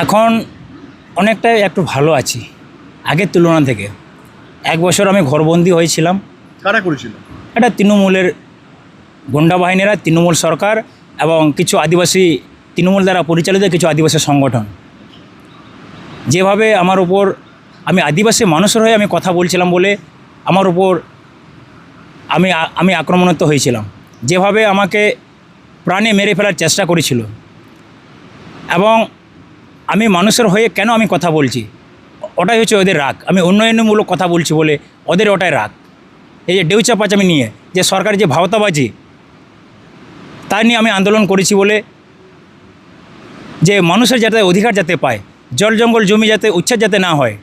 এখন অনেকটাই একটু ভালো আছি আগের তুলনা থেকে। এক বছর আমি ঘরবন্দি হয়েছিলাম। কারা করেছিল? এটা তৃণমূলের গুন্ডা বাহিনীরা, তৃণমূল সরকার এবং কিছু আদিবাসী, তৃণমূল দ্বারা পরিচালিত কিছু আদিবাসী সংগঠন, যেভাবে আমার উপর, আমি আদিবাসী মানুষের হয়ে আমি কথা বলছিলাম বলে আমার উপর আমি আক্রমণাত্মক হয়েছিলাম। যেভাবে আমাকে প্রাণে মেরে ফেলার চেষ্টা করেছিল, এবং আমি মানুষের হয়ে কেন আমি কথা বলছি, ওটাই হচ্ছে ওদের রাগ। আমি উন্নয়নমূলক কথা বলছি বলে ওদের ওটাই রাগ। এই যে ডেউচা পাচামি নিয়ে যে সরকারের যে ভাওতাবাজি, তাই নিয়ে আমি আন্দোলন করেছি বলে, যে মানুষের যাতে অধিকার যাতে পায়, জল জঙ্গল জমি যাতে উচ্ছেদ যাতে না হয়।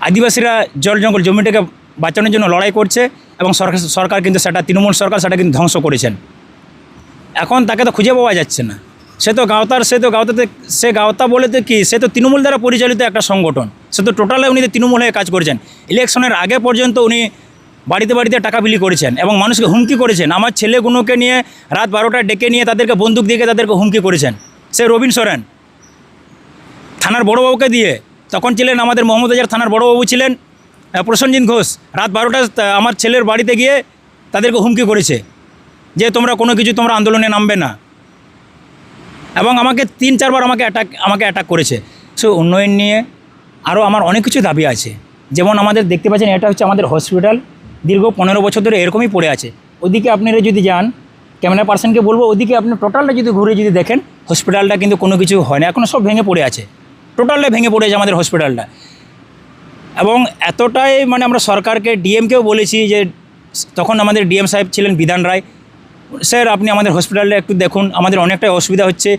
আদিবাসীরা জল জঙ্গল জমিটাকে বাঁচানোর জন্য লড়াই করছে, এবং সরকার কিন্তু সেটা, তৃণমূল সরকার সেটা কিন্তু ধ্বংস করেছেন। এখন তাকে তো খুঁজে পাওয়া যাচ্ছে না। সে তো গাঁওতা বলে তো কি, সে তো তৃণমূল দ্বারা পরিচালিত একটা সংগঠন। সে তো টোটালে উনি তৃণমূল হয়ে কাজ করেছেন। ইলেকশনের আগে পর্যন্ত উনি বাড়িতে বাড়িতে টাকা বিলি করেছেন এবং মানুষকে হুমকি করেছেন। আমার ছেলেগুলোকে নিয়ে রাত 12টায় ডেকে নিয়ে তাদেরকে বন্দুক দিয়ে তাদেরকে হুমকি করেছেন। সে রবীন সোরেন থানার বড়োবাবুকে দিয়ে, তখন ছিলেন আমাদের মহম্মদবাজার থানার বড়োবাবু ছিলেন প্রসেনজিৎ ঘোষ, রাত 12টায় আমার ছেলের বাড়িতে গিয়ে তাদেরকে হুমকি করেছে যে তোমরা কোনো কিছু, তোমরা আন্দোলনে নামবে না। এবং আমাকে 3-4 বার আমাকে অ্যাটাক করেছে। সো উন্নয়ন নিয়ে আরও আমার অনেক কিছু দাবি আছে। যেমন আমাদের দেখতে পাচ্ছেন, এটা হচ্ছে আমাদের হসপিটাল, দীর্ঘ 15 বছর ধরে এরকমই পড়ে আছে। ওদিকে আপনারা যদি যান, ক্যামেরা পার্সনকে বলবো, ওদিকে আপনি টোটালটা যদি ঘুরে যদি দেখেন, হসপিটালটা কিন্তু কোনো কিছু হয় না, এখনও সব ভেঙে পড়ে আছে। টোটালটা ভেঙে পড়ে আছে আমাদের হসপিটালটা। এবং এতটাই মানে আমরা সরকারকে, ডিএমকেও বলেছি, যে তখন আমাদের ডিএম সাহেব ছিলেন বিধান রায়, স্যার আপনি আমাদের হসপিটালটা একটু দেখুন, আমাদের অনেকটাই অসুবিধা হচ্ছে,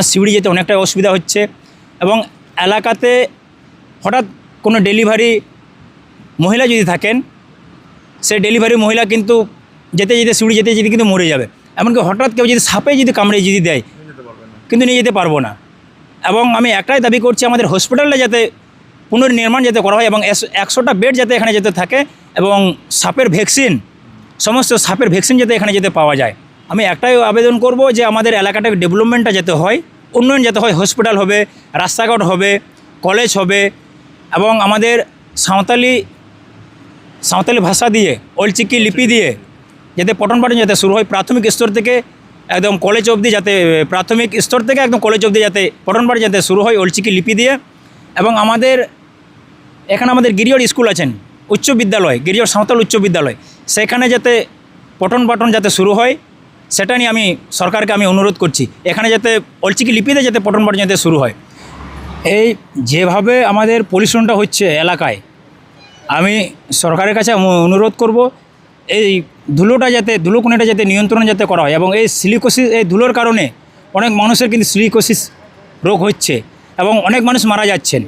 সিউড়ি যেতে অনেকটাই অসুবিধা হচ্ছে। এবং এলাকাতে হঠাৎ কোনো ডেলিভারি মহিলা যদি থাকেন, সেই ডেলিভারি মহিলা কিন্তু যেতে যেতে সিউড়ি যেতে যেতে কিন্তু মরে যাবে। এমনকি হঠাৎ কেউ যদি সাপে যদি কামড়ে যদি দেয়, কিন্তু নিয়ে যেতে পারবো না। এবং আমি একটাই দাবি করছি, আমাদের হসপিটালটা যাতে পুনর্নির্মাণ যাতে করা হয়, এবং 100টা বেড যাতে এখানে যেতে থাকে, এবং সাপের ভ্যাকসিন, সমস্ত সাপের ভ্যাকসিন যাতে এখানে যেতে পাওয়া যায়। আমি একটাই আবেদন করব যে আমাদের এলাকাটা ডেভেলপমেন্টটা যাতে হয়, উন্নয়ন যাতে হয়, হসপিটাল হবে, রাস্তাঘাট হবে, কলেজ হবে, এবং আমাদের সাঁওতালি ভাষা দিয়ে, অলচিকি লিপি দিয়ে যাতে পঠন পাঠন যাতে শুরু হয়, প্রাথমিক স্তর থেকে একদম কলেজ অবধি, যাতে প্রাথমিক স্তর থেকে একদম কলেজ অবধি যাতে পঠন পাঠন যাতে শুরু হয় অলচিকি লিপি দিয়ে। এবং আমাদের এখানে আমাদের গিরিয়র স্কুল আছেন, উচ্চ বিদ্যালয়, গিরিয়র সাঁওতাল উচ্চ বিদ্যালয়, সেখানে যাতে পঠন পাঠন যাতে শুরু হয়, সেটা নিয়ে আমি সরকারকে আমি অনুরোধ করছি, এখানে যাতে অলচিকি লিপিতে যাতে পঠন পাঠন যাতে শুরু হয়। এই যেভাবে আমাদের পলিউশনটা হচ্ছে এলাকায়, আমি সরকারের কাছে অনুরোধ করব, এই ধুলোকণিটা যাতে নিয়ন্ত্রণ যাতে করা হয়। এবং এই সিলিকোসিস, এই ধুলোর কারণে অনেক মানুষের কিন্তু সিলিকোসিস রোগ হচ্ছে, এবং অনেক মানুষ মারা যাচ্ছেন।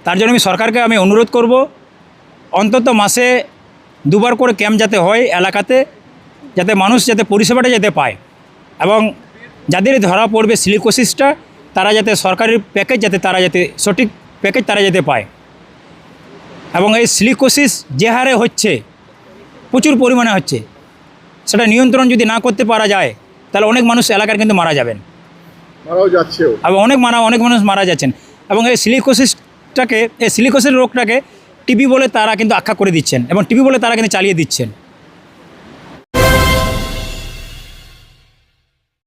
তার জন্য আমি সরকারকে আমি অনুরোধ করব, অন্তত মাসে 2 বার করে ক্যাম্প যাতে হয় এলাকাতে, যাতে মানুষ যাতে পরিষেবাটা যাতে পায়, এবং যাদের ধরা পড়বে সিলিকোসিসটা, তারা যাতে সরকারি প্যাকেজ যাতে তারা যাতে সঠিক প্যাকেজ তারা যাতে পায়। এবং এই সিলিকোসিস যে হারে হচ্ছে, প্রচুর পরিমাণে হচ্ছে, সেটা নিয়ন্ত্রণ যদি না করতে পারা যায়, তাহলে অনেক মানুষ এলাকার কিন্তু মারা যাবেন, মারাও যাচ্ছেও, এবং অনেক মানুষ মারা যাচ্ছেন। এবং এই সিলিকোসিস রোগটাকে টিবি বলে তারা কিন্তু আখ্যা করে দিচ্ছেন, এবং টিবি বলে তারা কিন্তু চালিয়ে দিচ্ছেন।